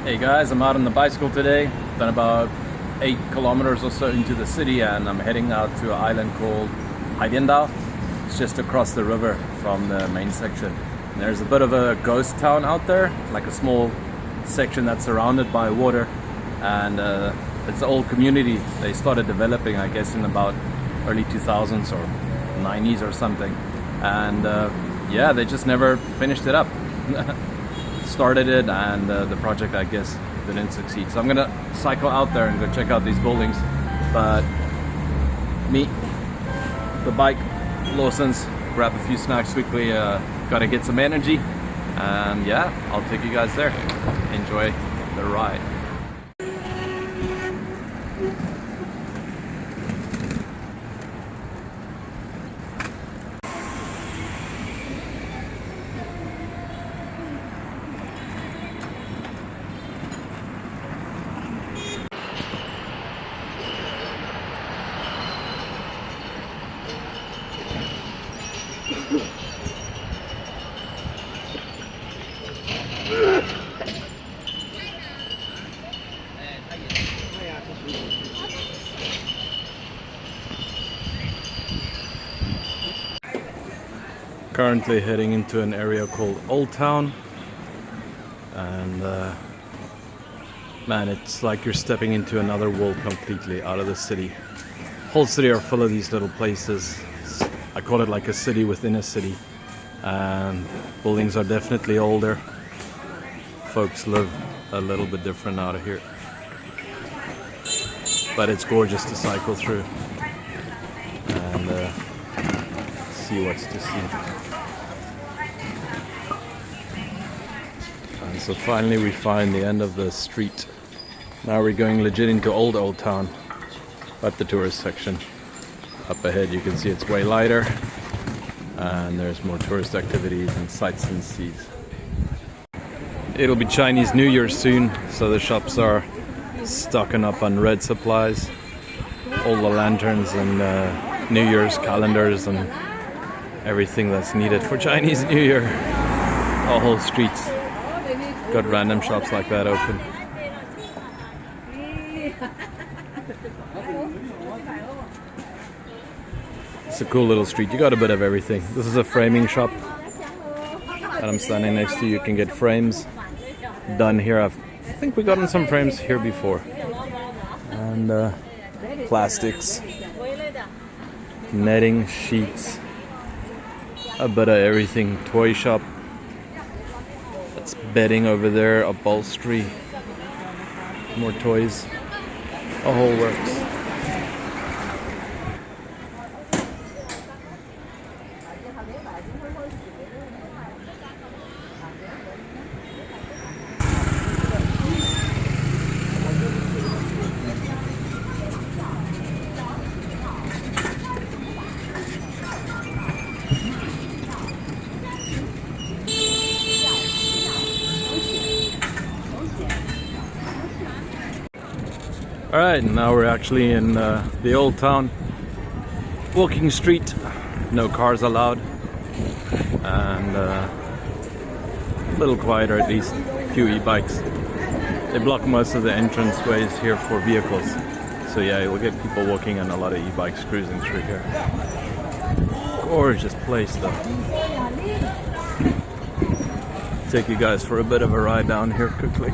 Hey guys, I'm out on the bicycle today. Done about 8 kilometers or so into the city, and I'm heading out to an island called Haidiendoa. It's just across the river from the main section. And there's a bit of a ghost town out there, like a small section that's surrounded by water, and it's an old community. They started developing, I guess, in about early 2000s or 90s or something, and yeah, they just never finished it up. Started it, and the project, I guess, didn't succeed. So I'm gonna cycle out there and go check out these buildings, but meet the bike, Lawson's, grab a few snacks quickly, gotta get some energy, and yeah, I'll take you guys there. Enjoy the ride. Currently heading into an area called Old Town, and man, it's like you're stepping into another world completely out of the city. Whole city are full of these little places. I call it like a city within a city, and buildings are definitely older. Folks live a little bit different out of here, but it's gorgeous to cycle through and see what's to see. And so finally we find the end of the street. Now we're going legit into Old Town, but the tourist section. Up ahead you can see it's way lighter, and there's more tourist activities and sights and sees. It'll be Chinese New Year soon, so the shops are stocking up on red supplies, all the lanterns and New Year's calendars and everything that's needed for Chinese New Year. All whole streets got random shops like that open. It's a cool little street. You got a bit of everything. This is a framing shop that I'm standing next to. You can get frames done here. I think we've gotten some frames here before. And plastics, netting, sheets, a bit of everything. Toy shop. That's bedding over there, upholstery, more toys, a whole works. Alright, now we're actually in the Old Town walking street. No cars allowed, and a little quieter at least. A few e-bikes. They block most of the entrance ways here for vehicles, so yeah, you'll get people walking and a lot of e-bikes cruising through here. Gorgeous place though. Take you guys for a bit of a ride down here quickly.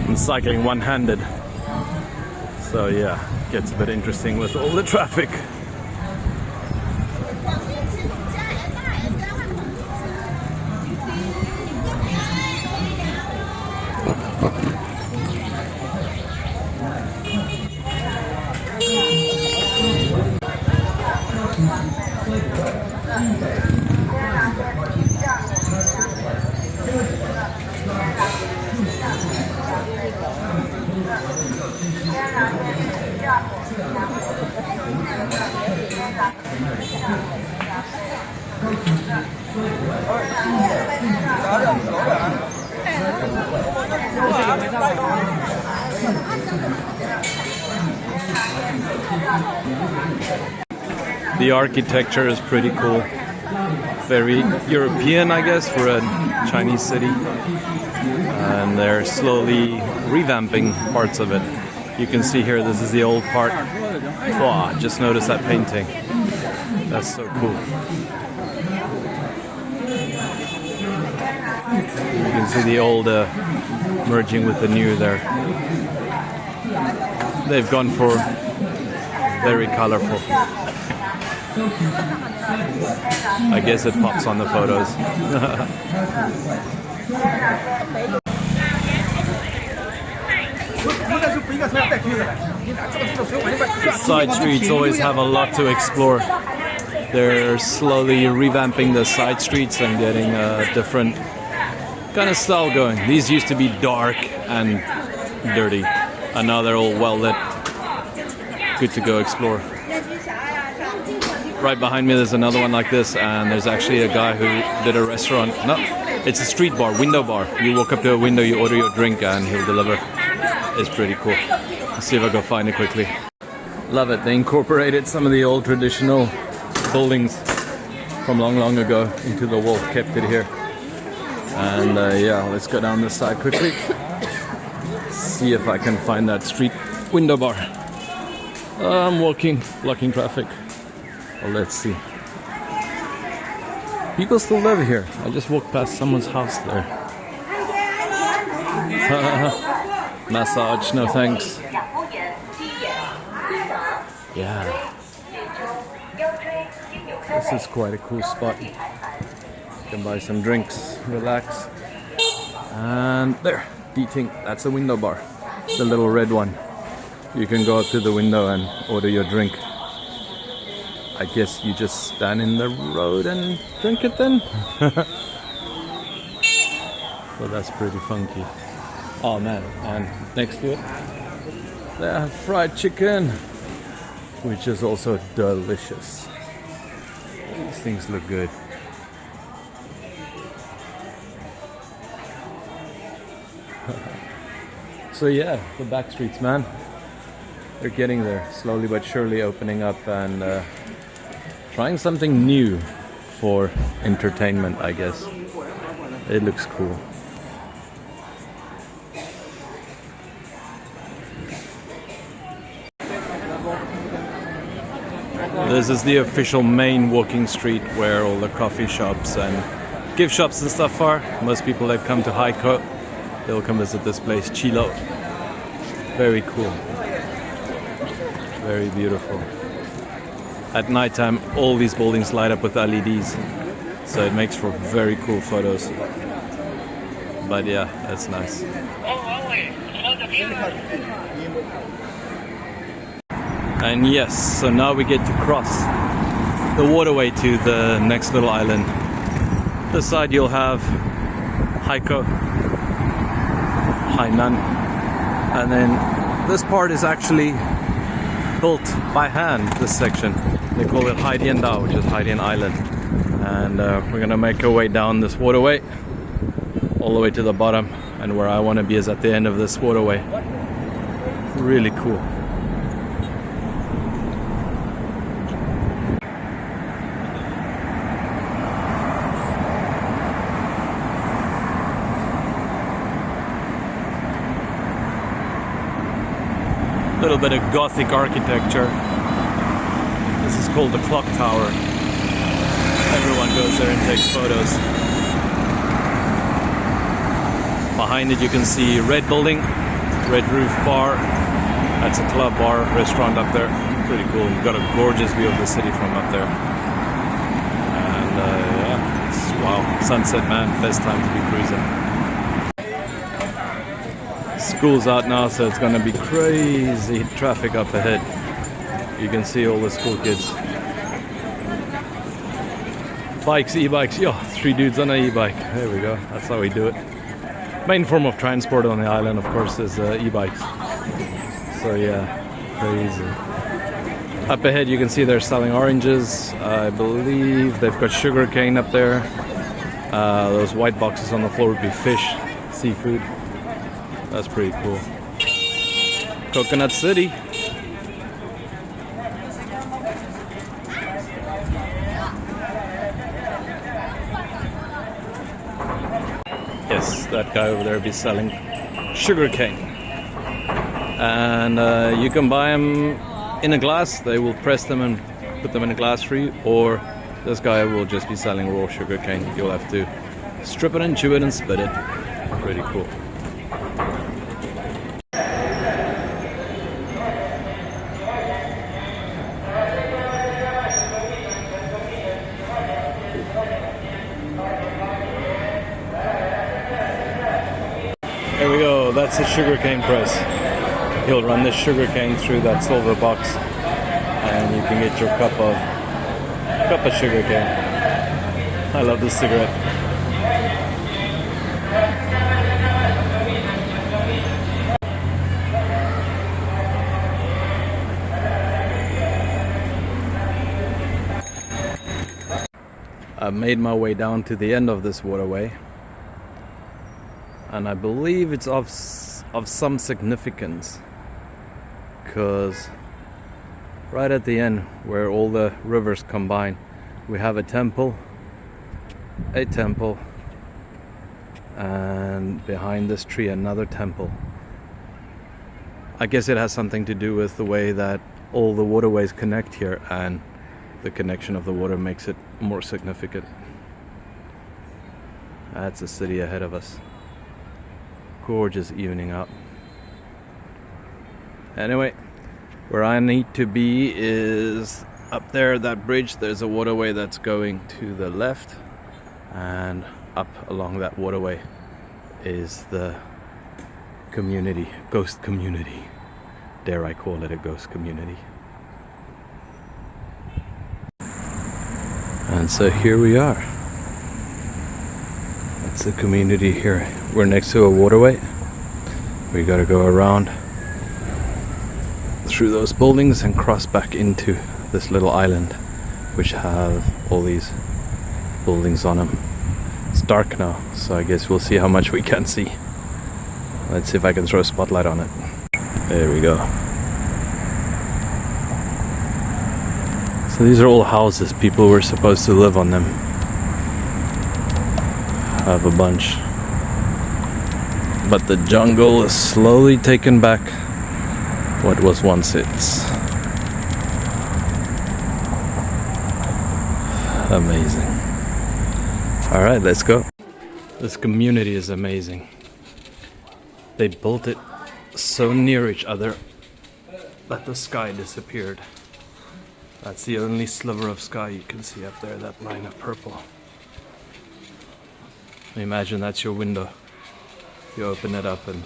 I'm cycling one-handed, so yeah, gets a bit interesting with all the traffic. The architecture is pretty cool. Very European, I guess, for a Chinese city. And they're slowly revamping parts of it. You can see here, this is the old part. Wow, just notice that painting. That's so cool. You can see the old merging with the new there. They've gone for very colorful. I guess it pops on the photos. Side streets always have a lot to explore. They're slowly revamping the side streets and getting a different kind of style going. These used to be dark and dirty, and now they're all well lit. Good to go explore. Right behind me there's another one like this, and there's actually a guy who did a restaurant. No, it's a street bar, window bar. You walk up to a window, you order your drink, and he'll deliver. It's pretty cool. Let's see if I can find it quickly. Love it. They incorporated some of the old traditional buildings from long ago into the wall, kept it here. And yeah, let's go down this side quickly. See if I can find that street window bar. I'm walking, blocking traffic. Well, let's see. People still live here. I just walked past someone's house there. Massage, no thanks. Yeah. This is quite a cool spot. You can buy some drinks, relax. And there, Deeting, that's a window bar. The little red one. You can go up to the window and order your drink. I guess you just stand in the road and drink it then. So that's pretty funky. Oh man, and next to it, they have fried chicken, which is also delicious. These things look good. So yeah, the back streets, man. They're getting there, slowly but surely opening up and trying something new for entertainment, I guess. It looks cool. This is the official main walking street where all the coffee shops and gift shops and stuff are. Most people that come to Haikou, they'll come visit this place, Qilou. Very cool. Very beautiful. At nighttime, all these buildings light up with LEDs, so it makes for very cool photos. But yeah, that's nice. And yes, so now we get to cross the waterway to the next little island. This side you'll have Haikou, Hainan, and then this part is actually built by hand, this section. They call it Haidiendoa, which is Haidian Island. And we're gonna make our way down this waterway all the way to the bottom, and where I want to be is at the end of this waterway. Really cool. A little bit of Gothic architecture. This is called the Clock Tower. Everyone goes there and takes photos. Behind it you can see red building, red roof bar. That's a club bar, restaurant up there. Pretty cool. You've got a gorgeous view of the city from up there. And yeah, wow, sunset, man, best time to be cruising. School's out now, so it's gonna be crazy traffic up ahead. You can see all the school kids. Bikes, e-bikes, yo, 3 dudes on an e-bike. There we go, that's how we do it. Main form of transport on the island, of course, is e-bikes. So yeah, crazy. Up ahead you can see they're selling oranges. I believe they've got sugar cane up there. Those white boxes on the floor would be fish, seafood. That's pretty cool. Coconut City. Yes, that guy over there be selling sugar cane. And you can buy them in a glass. They will press them and put them in a glass for you, or this guy will just be selling raw sugar cane. You'll have to strip it and chew it and spit it. Pretty cool. There we go, that's the sugarcane press. He'll run this sugarcane through that silver box and you can get your cup of sugarcane. I love this cigarette. I've made my way down to the end of this waterway. And I believe it's of some significance, because right at the end where all the rivers combine, we have a temple, and behind this tree another temple. I guess it has something to do with the way that all the waterways connect here, and the connection of the water makes it more significant. That's the city ahead of us. Gorgeous evening out. Anyway, where I need to be is up there, that bridge. There's a waterway that's going to the left, and up along that waterway is the community, ghost community. Dare I call it a ghost community? And so here we are. That's the community here. We're next to a waterway. We gotta go around through those buildings and cross back into this little island, which have all these buildings on them. It's dark now, so I guess we'll see how much we can see. Let's see if I can throw a spotlight on it. There we go. So these are all houses. People were supposed to live on them. Have a bunch, but the jungle is slowly taking back what was once its. Amazing. All right, let's go. This community is amazing. They built it so near each other that the sky disappeared. That's the only sliver of sky you can see up there, that line of purple. Imagine that's your window. You open it up and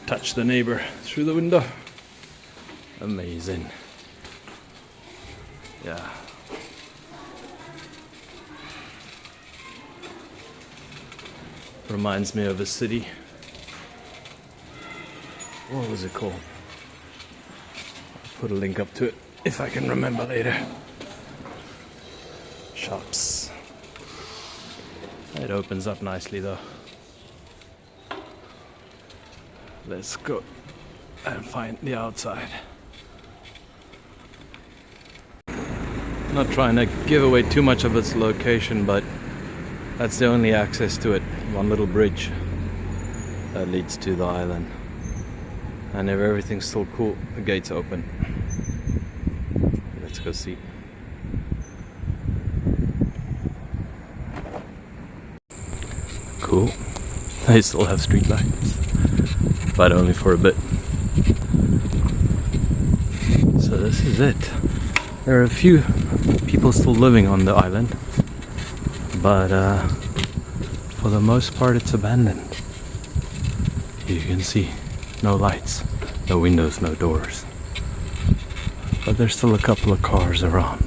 touch the neighbor through the window. Amazing. Yeah. Reminds me of a city. What was it called? I'll put a link up to it if I can remember later. Shops. It opens up nicely though. Let's go and find the outside. Not trying to give away too much of its location, but that's the only access to it. One little bridge that leads to the island. And if everything's still cool, the gate's open. Let's go see. Cool. They still have street lights, but only for a bit. So this is it. There are a few people still living on the island, but for the most part it's abandoned. You can see no lights, no windows, no doors. But there's still a couple of cars around.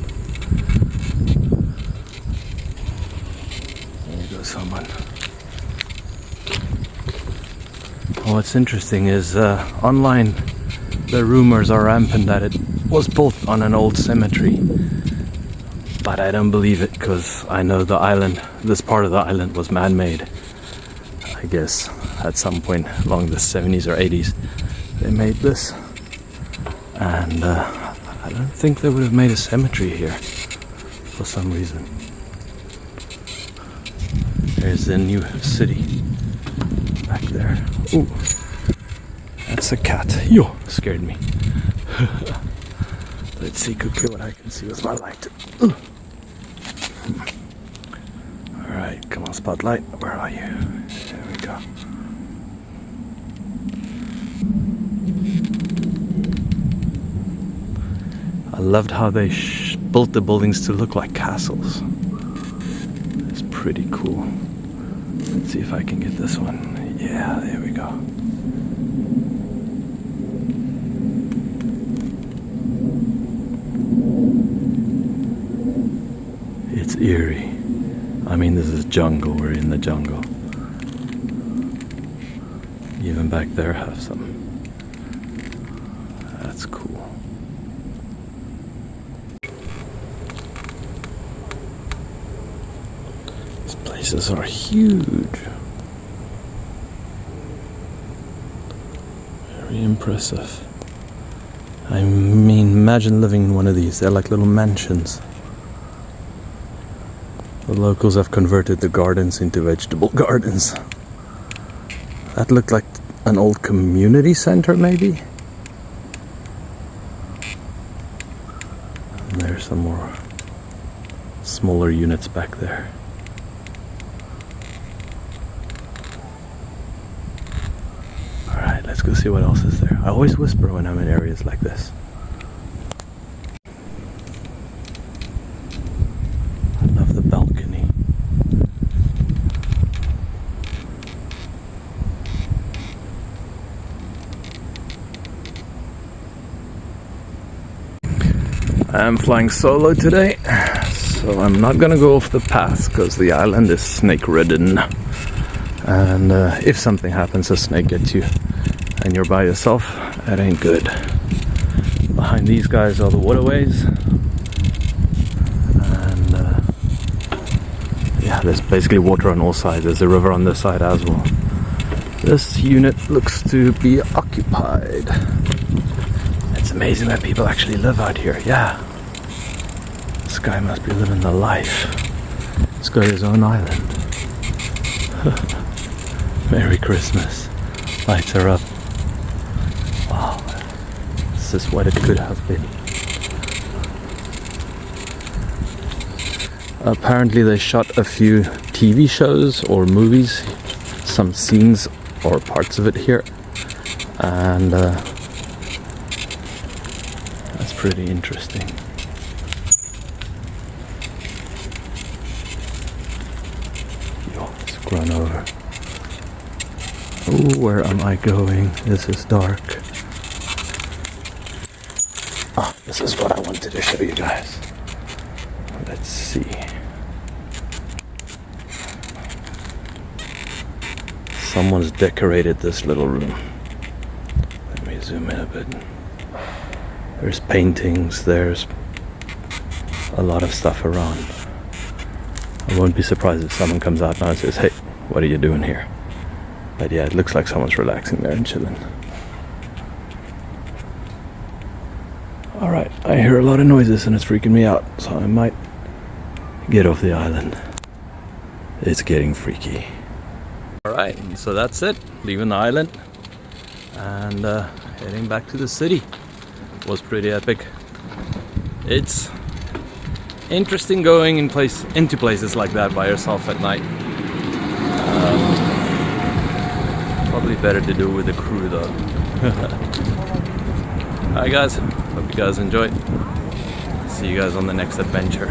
There goes someone. What's interesting is online The rumors are rampant that it was built on an old cemetery. But I don't believe it, because I know the island, this part of the island was man-made. I guess at some point along the 70s or 80s they made this. And I don't think they would have made a cemetery here for some reason. There's the new city back there. Ooh, that's a cat. Yo, scared me. Let's see quickly what I can see with my light. Alright, come on, spotlight. Where are you? There we go. I loved how they built the buildings to look like castles. It's pretty cool. Let's see if I can get this one. Yeah, there we go. It's eerie. I mean, this is jungle. We're in the jungle. Even back there have some. That's cool. These places are huge. Very impressive. I mean, imagine living in one of these. They're like little mansions. The locals have converted the gardens into vegetable gardens. That looked like an old community center, maybe? And there's some more smaller units back there. Alright, let's go see what else is there. I always whisper when I'm in areas like this. I'm flying solo today, so I'm not gonna go off the path because the island is snake ridden, and if something happens, a snake gets you and you're by yourself, that ain't good. Behind these guys are the waterways, and yeah, there's basically water on all sides. There's a river on this side as well. This unit looks to be occupied. It's amazing that people actually live out here. Yeah, this guy must be living the life. He's got his own island. Merry Christmas. Lights are up. Wow, this is what it could have been. Apparently they shot a few TV shows or movies, some scenes or parts of it here, and that's pretty interesting. Yo, it's grown over. Oh, where am I going? This is dark. Ah, this is what I wanted to show you guys. Let's see. Someone's decorated this little room. Let me zoom in a bit. There's paintings, there's a lot of stuff around. I won't be surprised if someone comes out now and says, "Hey, what are you doing here?" But yeah, it looks like someone's relaxing there and chilling. Alright, I hear a lot of noises and it's freaking me out, so I might get off the island. It's getting freaky. Alright, so that's it. Leaving the island and heading back to the city. Was pretty epic. It's interesting going into places like that by yourself at night. Probably better to do it with a crew though. Alright guys, hope you guys enjoyed. See you guys on the next adventure.